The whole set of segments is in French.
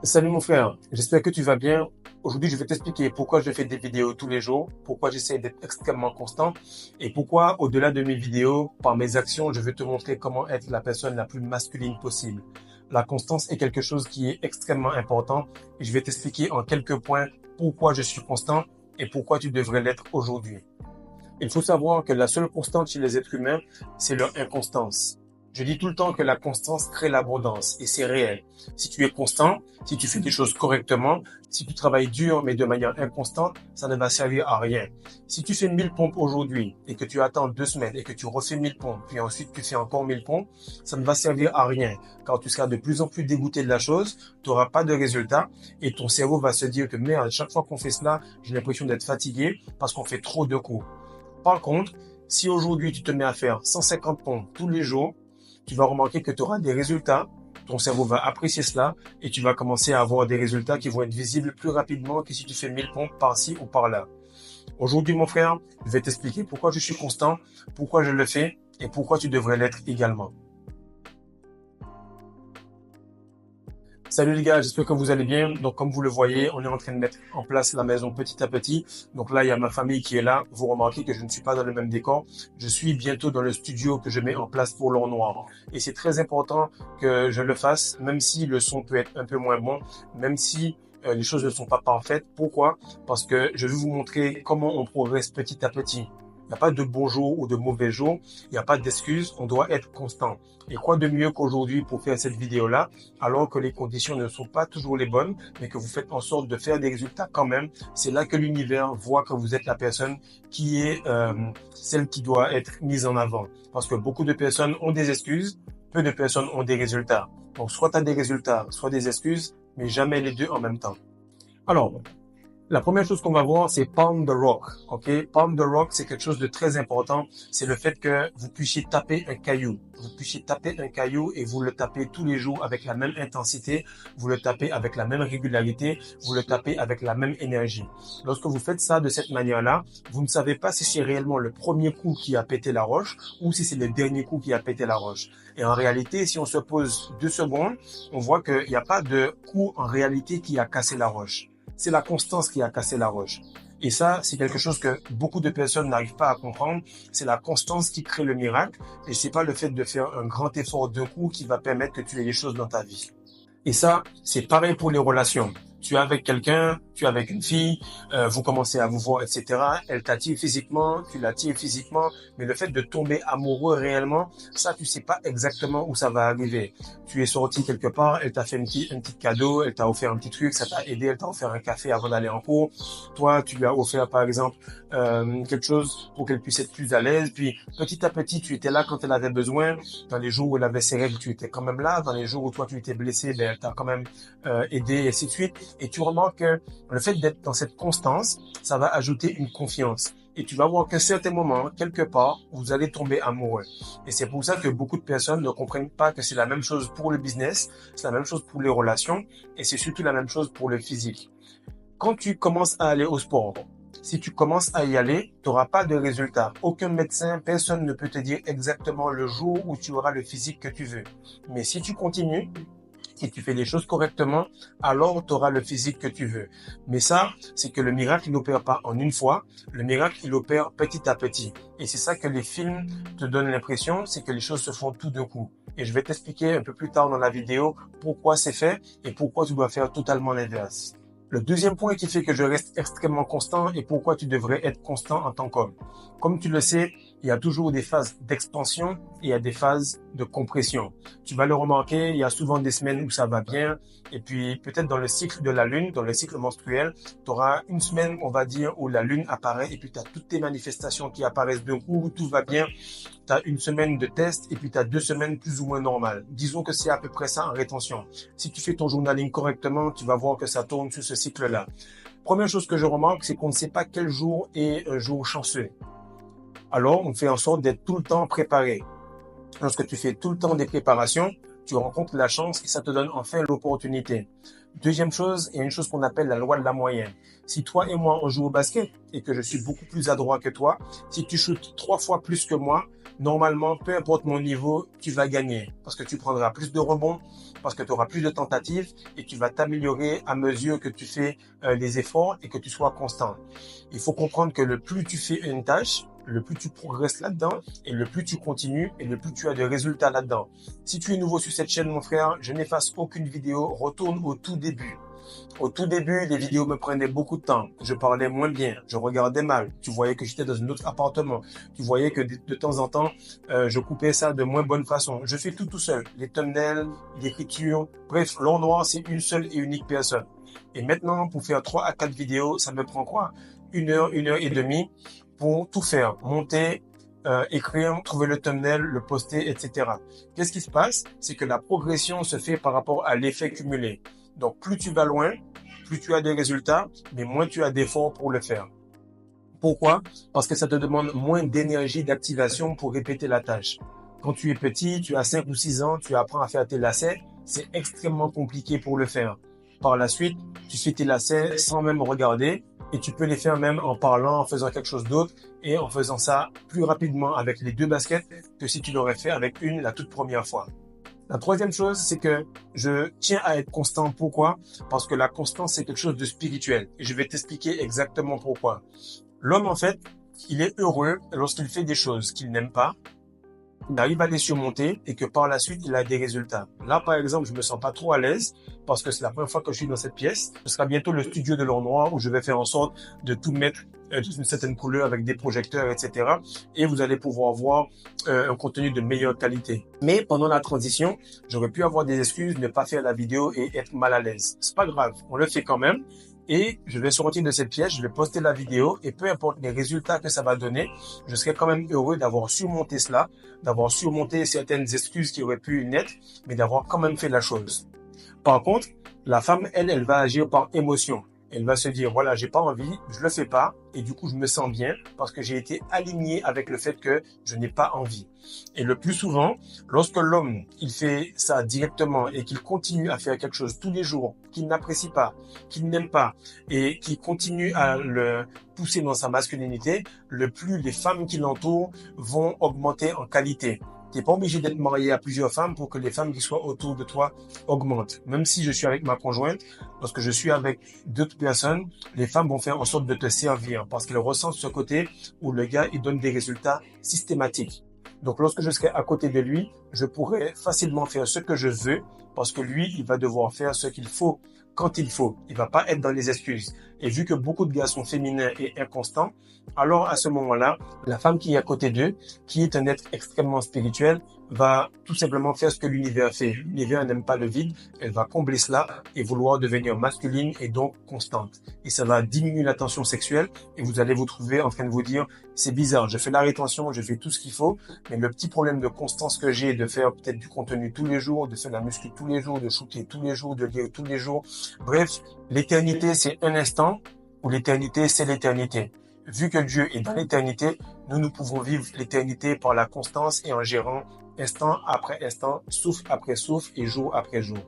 Salut mon frère, j'espère que tu vas bien. Aujourd'hui, je vais t'expliquer pourquoi je fais des vidéos tous les jours, pourquoi j'essaie d'être extrêmement constant et pourquoi, au-delà de mes vidéos, par mes actions, je vais te montrer comment être la personne la plus masculine possible. La constance est quelque chose qui est extrêmement important et je vais t'expliquer en quelques points pourquoi je suis constant et pourquoi tu devrais l'être aujourd'hui. Il faut savoir que la seule constante chez les êtres humains, c'est leur inconstance. Je dis tout le temps que la constance crée l'abondance et c'est réel. Si tu es constant, si tu fais des choses correctement, si tu travailles dur mais de manière inconstante, ça ne va servir à rien. Si tu fais 1000 pompes aujourd'hui et que tu attends 2 semaines et que tu refais 1000 pompes, puis ensuite tu fais encore 1000 pompes, ça ne va servir à rien car tu seras de plus en plus dégoûté de la chose, tu n'auras pas de résultat et ton cerveau va se dire que merde, chaque fois qu'on fait cela, j'ai l'impression d'être fatigué parce qu'on fait trop de coups. Par contre, si aujourd'hui tu te mets à faire 150 pompes tous les jours, tu vas remarquer que tu auras des résultats, ton cerveau va apprécier cela et tu vas commencer à avoir des résultats qui vont être visibles plus rapidement que si tu fais 1000 pompes par-ci ou par-là. Aujourd'hui, mon frère, je vais t'expliquer pourquoi je suis constant, pourquoi je le fais et pourquoi tu devrais l'être également. Salut les gars, j'espère que vous allez bien. Donc comme vous le voyez, on est en train de mettre en place la maison petit à petit. Donc là, il y a ma famille qui est là. Vous remarquez que je ne suis pas dans le même décor. Je suis bientôt dans le studio que je mets en place pour l'or noir. Et c'est très important que je le fasse, même si le son peut être un peu moins bon, même si les choses ne sont pas parfaites. Pourquoi? Parce que je vais vous montrer comment on progresse petit à petit. Il n'y a pas de bon jour ou de mauvais jour. Il n'y a pas d'excuses. On doit être constant. Et quoi de mieux qu'aujourd'hui pour faire cette vidéo-là, alors que les conditions ne sont pas toujours les bonnes, mais que vous faites en sorte de faire des résultats quand même. C'est là que l'univers voit que vous êtes la personne qui est celle qui doit être mise en avant. Parce que beaucoup de personnes ont des excuses, peu de personnes ont des résultats. Donc soit tu as des résultats, soit des excuses, mais jamais les deux en même temps. Alors, la première chose qu'on va voir, c'est Palm the Rock. Ok, Palm the Rock, c'est quelque chose de très important. C'est le fait que vous puissiez taper un caillou. Vous puissiez taper un caillou et vous le tapez tous les jours avec la même intensité. Vous le tapez avec la même régularité. Vous le tapez avec la même énergie. Lorsque vous faites ça de cette manière-là, vous ne savez pas si c'est réellement le premier coup qui a pété la roche ou si c'est le dernier coup qui a pété la roche. Et en réalité, si on se pose 2 secondes, on voit qu'il n'y a pas de coup en réalité qui a cassé la roche. C'est la constance qui a cassé la roche. Et ça, c'est quelque chose que beaucoup de personnes n'arrivent pas à comprendre. C'est la constance qui crée le miracle et c'est pas le fait de faire un grand effort d'un coup qui va permettre que tu aies les choses dans ta vie. Et ça, c'est pareil pour les relations. Tu es avec quelqu'un, tu es avec une fille, vous commencez à vous voir, etc. Elle t'attire physiquement, tu l'attires physiquement, mais le fait de tomber amoureux réellement, ça, tu sais pas exactement où ça va arriver. Tu es sorti quelque part, elle t'a fait un petit cadeau, elle t'a offert un petit truc, ça t'a aidé, elle t'a offert un café avant d'aller en cours. Toi, tu lui as offert, par exemple, quelque chose pour qu'elle puisse être plus à l'aise. Puis, petit à petit, tu étais là quand elle avait besoin. Dans les jours où elle avait ses règles, tu étais quand même là. Dans les jours où toi, tu étais blessé, ben, elle t'a quand même aidé, et ainsi de suite. Et tu remarques que le fait d'être dans cette constance, ça va ajouter une confiance. Et tu vas voir qu'à un certain moment, quelque part, vous allez tomber amoureux. Et c'est pour ça que beaucoup de personnes ne comprennent pas que c'est la même chose pour le business, c'est la même chose pour les relations, et c'est surtout la même chose pour le physique. Quand tu commences à aller au sport, si tu commences à y aller, tu n'auras pas de résultat. Aucun médecin, personne ne peut te dire exactement le jour où tu auras le physique que tu veux. Mais si tu continues, si tu fais les choses correctement, alors tu auras le physique que tu veux. Mais ça, c'est que le miracle, il n'opère pas en une fois. Le miracle, il opère petit à petit. Et c'est ça que les films te donnent l'impression, c'est que les choses se font tout d'un coup. Et je vais t'expliquer un peu plus tard dans la vidéo pourquoi c'est fait et pourquoi tu dois faire totalement l'inverse. Le deuxième point qui fait que je reste extrêmement constant et pourquoi tu devrais être constant en tant qu'homme. Comme tu le sais, il y a toujours des phases d'expansion et il y a des phases de compression. Tu vas le remarquer, il y a souvent des semaines où ça va bien et puis peut-être dans le cycle de la lune, dans le cycle menstruel, tu auras une semaine, on va dire, où la lune apparaît et puis tu as toutes tes manifestations qui apparaissent d'un coup, où tout va bien. Tu as une semaine de test et puis tu as 2 semaines plus ou moins normales. Disons que c'est à peu près ça en rétention. Si tu fais ton journaling correctement, tu vas voir que ça tourne sur ce cycle-là. Première chose que je remarque, c'est qu'on ne sait pas quel jour est un jour chanceux. Alors, on fait en sorte d'être tout le temps préparé. Lorsque tu fais tout le temps des préparations, tu rencontres la chance et ça te donne enfin l'opportunité. Deuxième chose, il y a une chose qu'on appelle la loi de la moyenne. Si toi et moi, on joue au basket et que je suis beaucoup plus adroit que toi, si tu shootes 3 fois plus que moi, normalement, peu importe mon niveau, tu vas gagner parce que tu prendras plus de rebonds, parce que tu auras plus de tentatives et tu vas t'améliorer à mesure que tu fais les efforts et que tu sois constant. Il faut comprendre que le plus tu fais une tâche, le plus tu progresses là-dedans et le plus tu continues et le plus tu as de résultats là-dedans. Si tu es nouveau sur cette chaîne, mon frère, je n'efface aucune vidéo. Retourne au tout début. Au tout début, les vidéos me prenaient beaucoup de temps. Je parlais moins bien. Je regardais mal. Tu voyais que j'étais dans un autre appartement. Tu voyais que de temps en temps, je coupais ça de moins bonne façon. Je fais tout seul. Les thumbnails, l'écriture. Bref, l'or noir, c'est une seule et unique personne. Et maintenant, pour faire 3 à 4 vidéos, ça me prend quoi? 1 heure et demie pour tout faire. Monter, écrire, trouver le thumbnail, le poster, etc. Qu'est-ce qui se passe? C'est que la progression se fait par rapport à l'effet cumulé. Donc, plus tu vas loin, plus tu as des résultats, mais moins tu as d'efforts pour le faire. Pourquoi? Parce que ça te demande moins d'énergie d'activation pour répéter la tâche. Quand tu es petit, tu as 5 ou 6 ans, tu apprends à faire tes lacets, c'est extrêmement compliqué pour le faire. Par la suite, tu fais tes lacets sans même regarder et tu peux les faire même en parlant, en faisant quelque chose d'autre et en faisant ça plus rapidement avec les 2 baskets que si tu l'aurais fait avec une la toute première fois. La troisième chose, c'est que je tiens à être constant. Pourquoi? Parce que la constance, c'est quelque chose de spirituel. Et je vais t'expliquer exactement pourquoi. L'homme, en fait, il est heureux lorsqu'il fait des choses qu'il n'aime pas, il arrive à les surmonter et que par la suite, il a des résultats. Là, par exemple, je me sens pas trop à l'aise parce que c'est la première fois que je suis dans cette pièce. Ce sera bientôt le studio de l'or noir où je vais faire en sorte de tout mettre d'une certaine couleur avec des projecteurs, etc. Et vous allez pouvoir voir un contenu de meilleure qualité. Mais pendant la transition, j'aurais pu avoir des excuses, ne pas faire la vidéo et être mal à l'aise. C'est pas grave, on le fait quand même. Et je vais sortir de cette pièce, je vais poster la vidéo et peu importe les résultats que ça va donner, je serai quand même heureux d'avoir surmonté cela, d'avoir surmonté certaines excuses qui auraient pu naître, mais d'avoir quand même fait la chose. Par contre, la femme, elle va agir par émotion. Elle va se dire, voilà, j'ai pas envie, je le fais pas, et du coup, je me sens bien parce que j'ai été aligné avec le fait que je n'ai pas envie. Et le plus souvent, lorsque l'homme, il fait ça directement et qu'il continue à faire quelque chose tous les jours, qu'il n'apprécie pas, qu'il n'aime pas, et qu'il continue à le pousser dans sa masculinité, le plus les femmes qui l'entourent vont augmenter en qualité. Tu n'es pas obligé d'être marié à plusieurs femmes pour que les femmes qui soient autour de toi augmentent. Même si je suis avec ma conjointe, lorsque je suis avec d'autres personnes, les femmes vont faire en sorte de te servir parce qu'elles ressentent ce côté où le gars, il donne des résultats systématiques. Donc, lorsque je serai à côté de lui, je pourrai facilement faire ce que je veux parce que lui, il va devoir faire ce qu'il faut quand il faut. Il va pas être dans les excuses. Et vu que beaucoup de gars sont féminins et inconstants, alors à ce moment-là, la femme qui est à côté d'eux, qui est un être extrêmement spirituel, va tout simplement faire ce que l'univers fait. L'univers n'aime pas le vide, elle va combler cela et vouloir devenir masculine et donc constante. Et ça va diminuer la tension sexuelle et vous allez vous trouver en train de vous dire, c'est bizarre, je fais la rétention, je fais tout ce qu'il faut, mais le petit problème de constance que j'ai de faire peut-être du contenu tous les jours, de faire la muscu tous les jours, de shooter tous les jours, de lire tous les jours, bref, l'éternité c'est un instant ou l'éternité c'est l'éternité. Vu que Dieu est dans l'éternité, nous pouvons vivre l'éternité par la constance et en gérant instant après instant, souffle après souffle et jour après jour.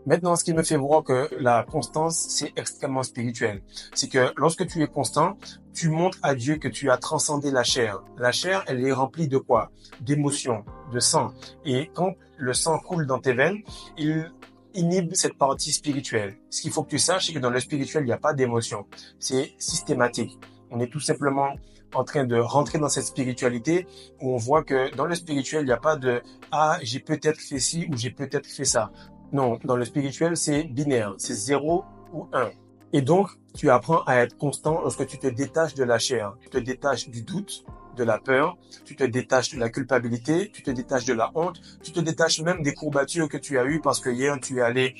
Maintenant, ce qui me fait voir que la constance, c'est extrêmement spirituel. C'est que lorsque tu es constant, tu montres à Dieu que tu as transcendé la chair. La chair, elle est remplie de quoi? D'émotions, de sang. Et quand le sang coule dans tes veines, il inhibe cette partie spirituelle. Ce qu'il faut que tu saches, c'est que dans le spirituel, il n'y a pas d'émotion. C'est systématique. On est tout simplement en train de rentrer dans cette spiritualité où on voit que dans le spirituel, il n'y a pas de « Ah, j'ai peut-être fait ci ou j'ai peut-être fait ça ». Non, dans le spirituel, c'est binaire, c'est 0 ou 1. Et donc, tu apprends à être constant lorsque tu te détaches de la chair. Tu te détaches du doute, de la peur, tu te détaches de la culpabilité, tu te détaches de la honte, tu te détaches même des courbatures que tu as eues parce que hier, tu es allé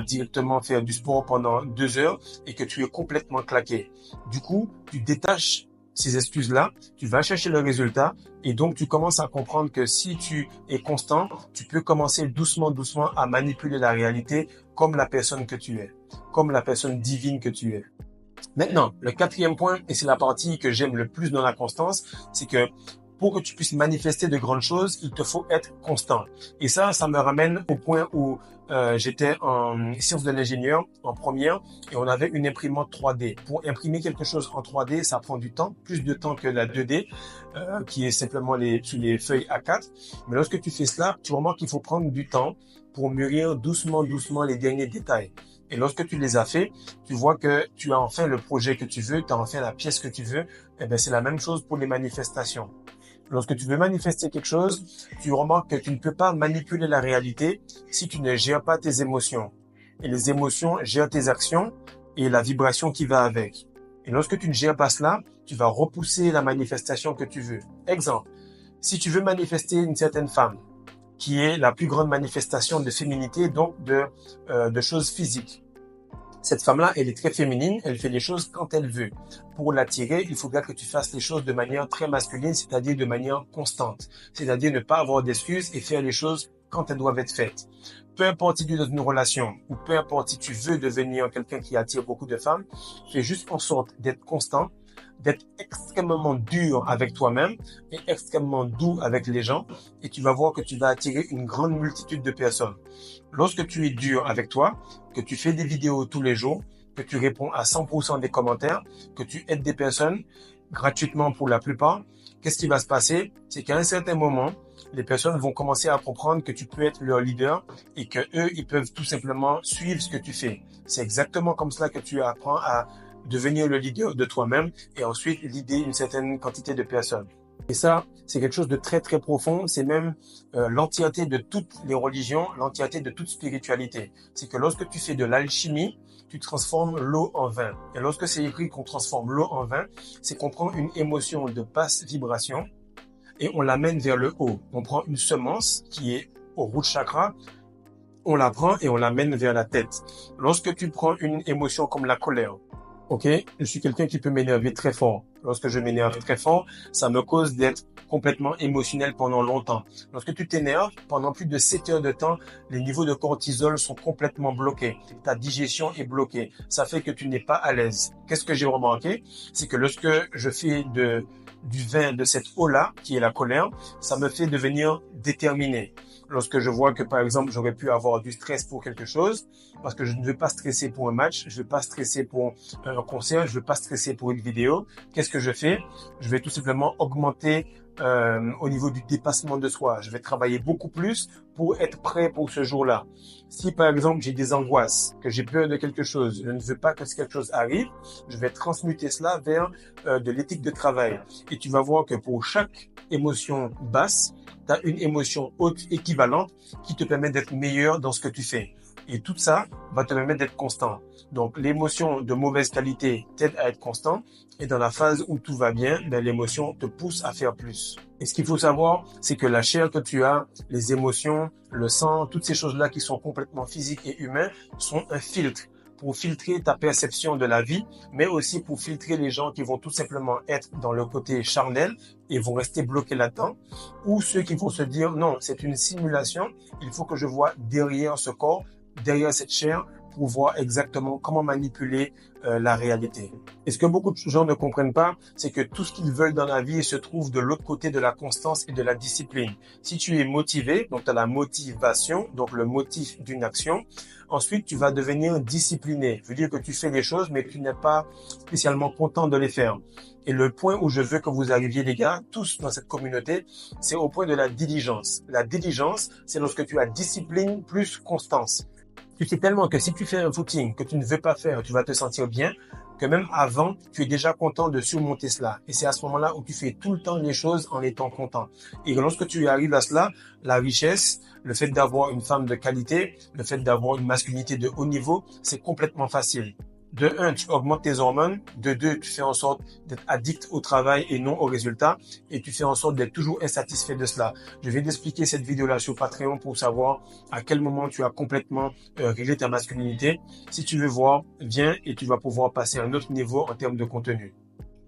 directement faire du sport pendant 2 heures et que tu es complètement claqué. Du coup, tu détaches ces excuses-là, tu vas chercher le résultat et donc tu commences à comprendre que si tu es constant, tu peux commencer doucement à manipuler la réalité comme la personne que tu es, comme la personne divine que tu es. Maintenant, le 4e point, et c'est la partie que j'aime le plus dans la constance, c'est que pour que tu puisses manifester de grandes choses, il te faut être constant. Et ça me ramène au point où j'étais en sciences de l'ingénieur en première et on avait une imprimante 3D. Pour imprimer quelque chose en 3D, ça prend du temps, plus de temps que la 2D, qui est simplement sur les feuilles A4. Mais lorsque tu fais cela, tu remarques qu'il faut prendre du temps pour mûrir doucement, doucement les derniers détails. Et lorsque tu les as fait, tu vois que tu as enfin le projet que tu veux, tu as enfin la pièce que tu veux. Eh bien, c'est la même chose pour les manifestations. Lorsque tu veux manifester quelque chose, tu remarques que tu ne peux pas manipuler la réalité si tu ne gères pas tes émotions. Et les émotions gèrent tes actions et la vibration qui va avec. Et lorsque tu ne gères pas cela, tu vas repousser la manifestation que tu veux. Exemple, si tu veux manifester une certaine femme, qui est la plus grande manifestation de féminité, donc de choses physiques. Cette femme-là, elle est très féminine, elle fait les choses quand elle veut. Pour l'attirer, il faudra que tu fasses les choses de manière très masculine, c'est-à-dire de manière constante. C'est-à-dire ne pas avoir d'excuses et faire les choses quand elles doivent être faites. Peu importe si tu es dans une relation ou peu importe si tu veux devenir quelqu'un qui attire beaucoup de femmes, fais juste en sorte d'être constant, d'être extrêmement dur avec toi-même et extrêmement doux avec les gens et tu vas voir que tu vas attirer une grande multitude de personnes. Lorsque tu es dur avec toi, que tu fais des vidéos tous les jours, que tu réponds à 100% des commentaires, que tu aides des personnes gratuitement pour la plupart, qu'est-ce qui va se passer? C'est qu'à un certain moment, les personnes vont commencer à comprendre que tu peux être leur leader et que eux, ils peuvent tout simplement suivre ce que tu fais. C'est exactement comme cela que tu apprends à devenir le leader de toi-même et ensuite leader une certaine quantité de personnes. Et ça, c'est quelque chose de très, très profond. C'est même l'entièreté de toutes les religions, l'entièreté de toute spiritualité. C'est que lorsque tu fais de l'alchimie, tu transformes l'eau en vin. Et lorsque c'est écrit qu'on transforme l'eau en vin, c'est qu'on prend une émotion de basse vibration et on l'amène vers le haut. On prend une semence qui est au root chakra, on la prend et on l'amène vers la tête. Lorsque tu prends une émotion comme la colère, ok, je suis quelqu'un qui peut m'énerver très fort. Lorsque je m'énerve très fort, ça me cause d'être complètement émotionnel pendant longtemps. Lorsque tu t'énerves, pendant plus de 7 heures de temps, les niveaux de cortisol sont complètement bloqués. Ta digestion est bloquée. Ça fait que tu n'es pas à l'aise. Qu'est-ce que j'ai remarqué? C'est que lorsque je fais du vin, de cette eau-là, qui est la colère, ça me fait devenir déterminé. Lorsque je vois que, par exemple, j'aurais pu avoir du stress pour quelque chose, parce que je ne veux pas stresser pour un match, je ne veux pas stresser pour un concert, je ne veux pas stresser pour une vidéo, qu'est-ce que je fais? Je vais tout simplement augmenter au niveau du dépassement de soi. Je vais travailler beaucoup plus pour être prêt pour ce jour-là. Si, par exemple, j'ai des angoisses, que j'ai peur de quelque chose, je ne veux pas que quelque chose arrive, je vais transmuter cela vers de l'éthique de travail. Et tu vas voir que pour chaque émotion basse, tu as une émotion haute équivalente qui te permet d'être meilleur dans ce que tu fais. Et tout ça va te permettre d'être constant. Donc, l'émotion de mauvaise qualité t'aide à être constant. Et dans la phase où tout va bien, ben, l'émotion te pousse à faire plus. Et ce qu'il faut savoir, c'est que la chair que tu as, les émotions, le sang, toutes ces choses-là qui sont complètement physiques et humaines sont un filtre pour filtrer ta perception de la vie, mais aussi pour filtrer les gens qui vont tout simplement être dans le côté charnel et vont rester bloqués là-dedans, ou ceux qui vont se dire non, c'est une simulation, il faut que je vois derrière ce corps, derrière cette chair, pour voir exactement comment manipuler la réalité. Et ce que beaucoup de gens ne comprennent pas, c'est que tout ce qu'ils veulent dans la vie se trouve de l'autre côté de la constance et de la discipline. Si tu es motivé, donc tu as la motivation, donc le motif d'une action, ensuite tu vas devenir discipliné. Ça veut dire que tu fais les choses, mais tu n'es pas spécialement content de les faire. Et le point où je veux que vous arriviez, les gars, tous dans cette communauté, c'est au point de la diligence. La diligence, c'est lorsque tu as discipline plus constance. Tu sais tellement que si tu fais un footing que tu ne veux pas faire, tu vas te sentir bien, que même avant, tu es déjà content de surmonter cela. Et c'est à ce moment-là où tu fais tout le temps les choses en étant content. Et lorsque tu arrives à cela, la richesse, le fait d'avoir une femme de qualité, le fait d'avoir une masculinité de haut niveau, c'est complètement facile. De un, tu augmentes tes hormones. De deux, tu fais en sorte d'être addict au travail et non au résultat. Et tu fais en sorte d'être toujours insatisfait de cela. Je viens d'expliquer cette vidéo-là sur Patreon pour savoir à quel moment tu as complètement réglé ta masculinité. Si tu veux voir, viens et tu vas pouvoir passer à un autre niveau en termes de contenu.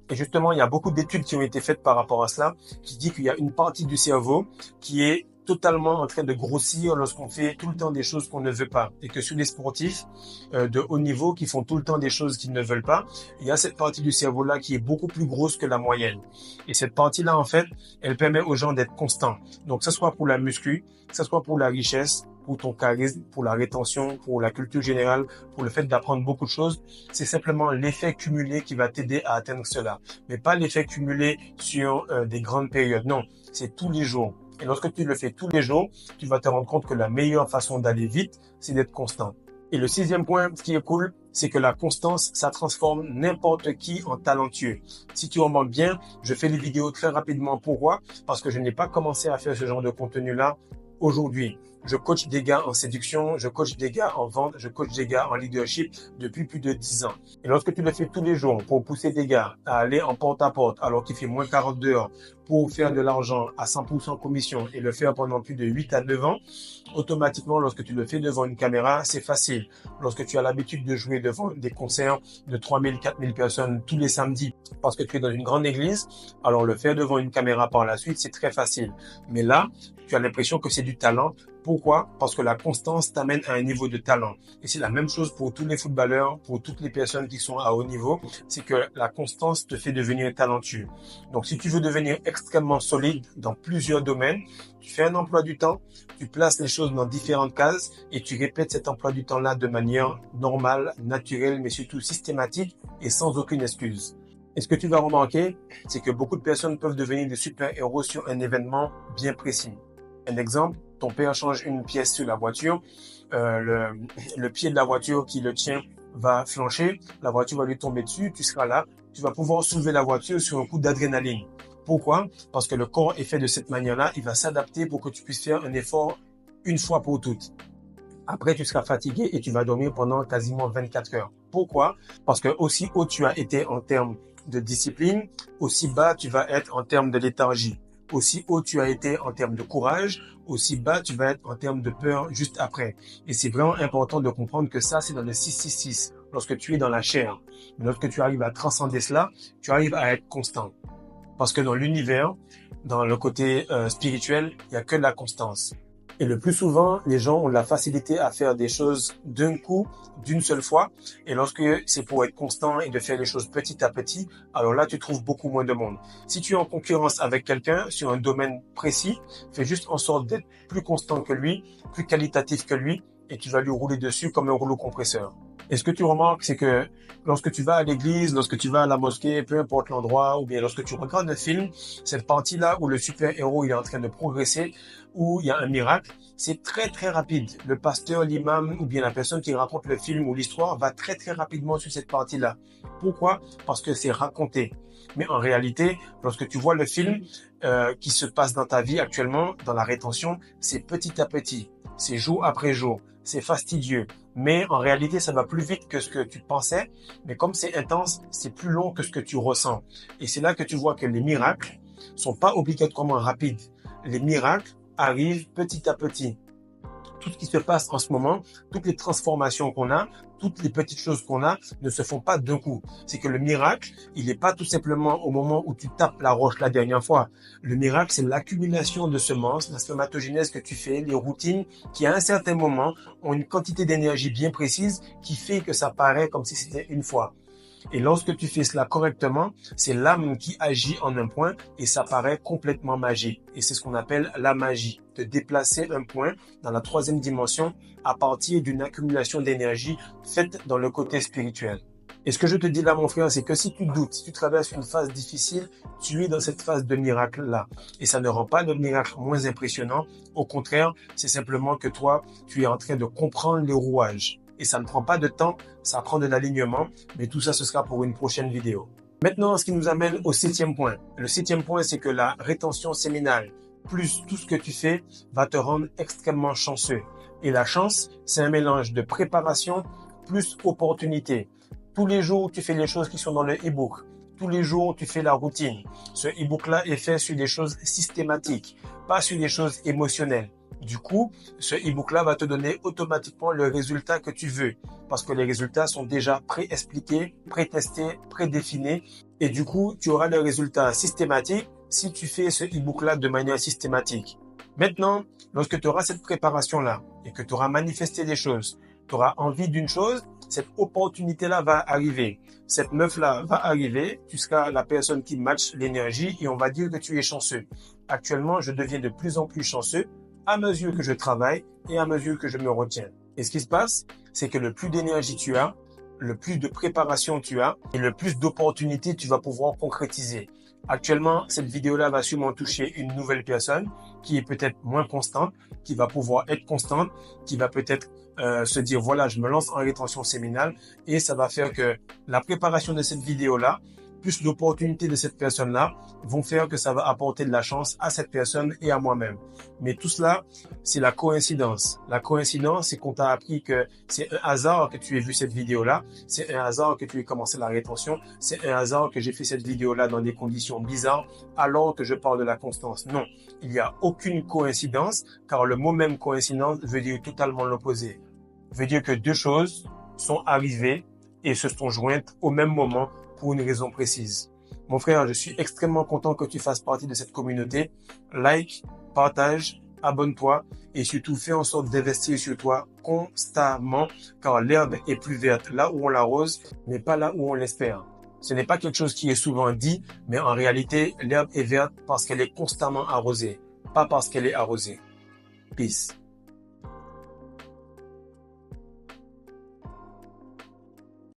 Et justement, il y a beaucoup d'études qui ont été faites par rapport à cela, qui dit qu'il y a une partie du cerveau qui est totalement en train de grossir lorsqu'on fait tout le temps des choses qu'on ne veut pas. Et que sur les sportifs de haut niveau qui font tout le temps des choses qu'ils ne veulent pas, il y a cette partie du cerveau-là qui est beaucoup plus grosse que la moyenne. Et cette partie-là, en fait, elle permet aux gens d'être constants. Donc, que ce soit pour la muscu, que ce soit pour la richesse, pour ton charisme, pour la rétention, pour la culture générale, pour le fait d'apprendre beaucoup de choses. C'est simplement l'effet cumulé qui va t'aider à atteindre cela. Mais pas l'effet cumulé sur des grandes périodes. Non, c'est tous les jours. Et lorsque tu le fais tous les jours, tu vas te rendre compte que la meilleure façon d'aller vite, c'est d'être constant. Et le sixième point, ce qui est cool, c'est que la constance, ça transforme n'importe qui en talentueux. Si tu remarques bien, je fais les vidéos très rapidement. Pourquoi? Parce que je n'ai pas commencé à faire ce genre de contenu-là aujourd'hui. Je coach des gars en séduction, je coach des gars en vente, je coach des gars en leadership depuis plus de 10 ans. Et lorsque tu le fais tous les jours pour pousser des gars à aller en porte-à-porte alors qu'il fait moins 40 dehors pour faire de l'argent à 100% commission et le faire pendant plus de 8 à 9 ans, automatiquement, lorsque tu le fais devant une caméra, c'est facile. Lorsque tu as l'habitude de jouer devant des concerts de 3000, 4000 personnes tous les samedis parce que tu es dans une grande église, alors le faire devant une caméra par la suite, c'est très facile. Mais là, tu as l'impression que c'est du talent. Pourquoi? Parce que la constance t'amène à un niveau de talent. Et c'est la même chose pour tous les footballeurs, pour toutes les personnes qui sont à haut niveau. C'est que la constance te fait devenir talentueux. Donc, si tu veux devenir extrêmement solide dans plusieurs domaines, tu fais un emploi du temps, tu places les choses dans différentes cases et tu répètes cet emploi du temps-là de manière normale, naturelle, mais surtout systématique et sans aucune excuse. Et ce que tu vas remarquer, c'est que beaucoup de personnes peuvent devenir des super-héros sur un événement bien précis. Un exemple, ton père change une pièce sur la voiture, le pied de la voiture qui le tient va flancher, la voiture va lui tomber dessus, tu seras là, tu vas pouvoir soulever la voiture sur un coup d'adrénaline. Pourquoi? Parce que le corps est fait de cette manière-là, il va s'adapter pour que tu puisses faire un effort une fois pour toutes. Après, tu seras fatigué et tu vas dormir pendant quasiment 24 heures. Pourquoi? Parce que aussi haut tu as été en termes de discipline, aussi bas tu vas être en termes de léthargie. Aussi haut tu as été en termes de courage, aussi bas tu vas être en termes de peur juste après. Et c'est vraiment important de comprendre que ça, c'est dans le 666, lorsque tu es dans la chair. Mais lorsque tu arrives à transcender cela, tu arrives à être constant. Parce que dans l'univers, dans le côté spirituel, il n'y a que de la constance. Et le plus souvent, les gens ont de la facilité à faire des choses d'un coup, d'une seule fois. Et lorsque c'est pour être constant et de faire les choses petit à petit, alors là, tu trouves beaucoup moins de monde. Si tu es en concurrence avec quelqu'un sur un domaine précis, fais juste en sorte d'être plus constant que lui, plus qualitatif que lui, et tu vas lui rouler dessus comme un rouleau compresseur. Et ce que tu remarques, c'est que lorsque tu vas à l'église, lorsque tu vas à la mosquée, peu importe l'endroit, ou bien lorsque tu regardes un film, cette partie-là où le super-héros il est en train de progresser, où il y a un miracle, c'est très très rapide. Le pasteur, l'imam ou bien la personne qui raconte le film ou l'histoire va très très rapidement sur cette partie-là. Pourquoi? Parce que c'est raconté. Mais en réalité, lorsque tu vois le film qui se passe dans ta vie actuellement, dans la rétention, c'est petit à petit, c'est jour après jour, c'est fastidieux. Mais en réalité, ça va plus vite que ce que tu pensais. Mais comme c'est intense, c'est plus long que ce que tu ressens. Et c'est là que tu vois que les miracles sont pas obligatoirement rapides. Les miracles arrivent petit à petit. Tout ce qui se passe en ce moment, toutes les transformations qu'on a, toutes les petites choses qu'on a ne se font pas d'un coup. C'est que le miracle, il n'est pas tout simplement au moment où tu tapes la roche la dernière fois. Le miracle, c'est l'accumulation de semences, la spermatogénèse que tu fais, les routines qui à un certain moment ont une quantité d'énergie bien précise qui fait que ça paraît comme si c'était une fois. Et lorsque tu fais cela correctement, c'est l'âme qui agit en un point et ça paraît complètement magique. Et c'est ce qu'on appelle la magie, de déplacer un point dans la troisième dimension à partir d'une accumulation d'énergie faite dans le côté spirituel. Et ce que je te dis là, mon frère, c'est que si tu doutes, si tu traverses une phase difficile, tu es dans cette phase de miracle-là. Et ça ne rend pas le miracle moins impressionnant. Au contraire, c'est simplement que toi, tu es en train de comprendre les rouages. Et ça ne prend pas de temps, ça prend de l'alignement, mais tout ça, ce sera pour une prochaine vidéo. Maintenant, ce qui nous amène au septième point. Le septième point, c'est que la rétention séminale, plus tout ce que tu fais, va te rendre extrêmement chanceux. Et la chance, c'est un mélange de préparation plus opportunité. Tous les jours, tu fais les choses qui sont dans le e-book. Tous les jours, tu fais la routine. Ce e-book-là est fait sur des choses systématiques, pas sur des choses émotionnelles. Du coup, ce e-book-là va te donner automatiquement le résultat que tu veux parce que les résultats sont déjà pré-expliqués, pré-testés, pré-définis et du coup, tu auras le résultat systématique si tu fais ce e-book-là de manière systématique. Maintenant, lorsque tu auras cette préparation-là et que tu auras manifesté des choses, tu auras envie d'une chose, cette opportunité-là va arriver. Cette meuf-là va arriver, tu seras la personne qui match l'énergie et on va dire que tu es chanceux. Actuellement, je deviens de plus en plus chanceux. à mesure que je travaille et à mesure que je me retiens. Et ce qui se passe, c'est que le plus d'énergie tu as, le plus de préparation tu as et le plus d'opportunités tu vas pouvoir concrétiser. Actuellement, cette vidéo-là va sûrement toucher une nouvelle personne qui est peut-être moins constante, qui va pouvoir être constante, qui va peut-être se dire, voilà, je me lance en rétention séminale et ça va faire que la préparation de cette vidéo-là, plus l'opportunité de cette personne-là, vont faire que ça va apporter de la chance à cette personne et à moi-même. Mais tout cela, c'est la coïncidence. La coïncidence, c'est qu'on t'a appris que c'est un hasard que tu aies vu cette vidéo-là, c'est un hasard que tu aies commencé la rétention, c'est un hasard que j'ai fait cette vidéo-là dans des conditions bizarres alors que je parle de la constance. Non, il n'y a aucune coïncidence car le mot même coïncidence veut dire totalement l'opposé. Veut dire que deux choses sont arrivées et se sont jointes au même moment pour une raison précise. Mon frère, je suis extrêmement content que tu fasses partie de cette communauté. Like, partage, abonne-toi et surtout fais en sorte d'investir sur toi constamment car l'herbe est plus verte là où on l'arrose, mais pas là où on l'espère. Ce n'est pas quelque chose qui est souvent dit, mais en réalité, l'herbe est verte parce qu'elle est constamment arrosée, pas parce qu'elle est arrosée. Peace.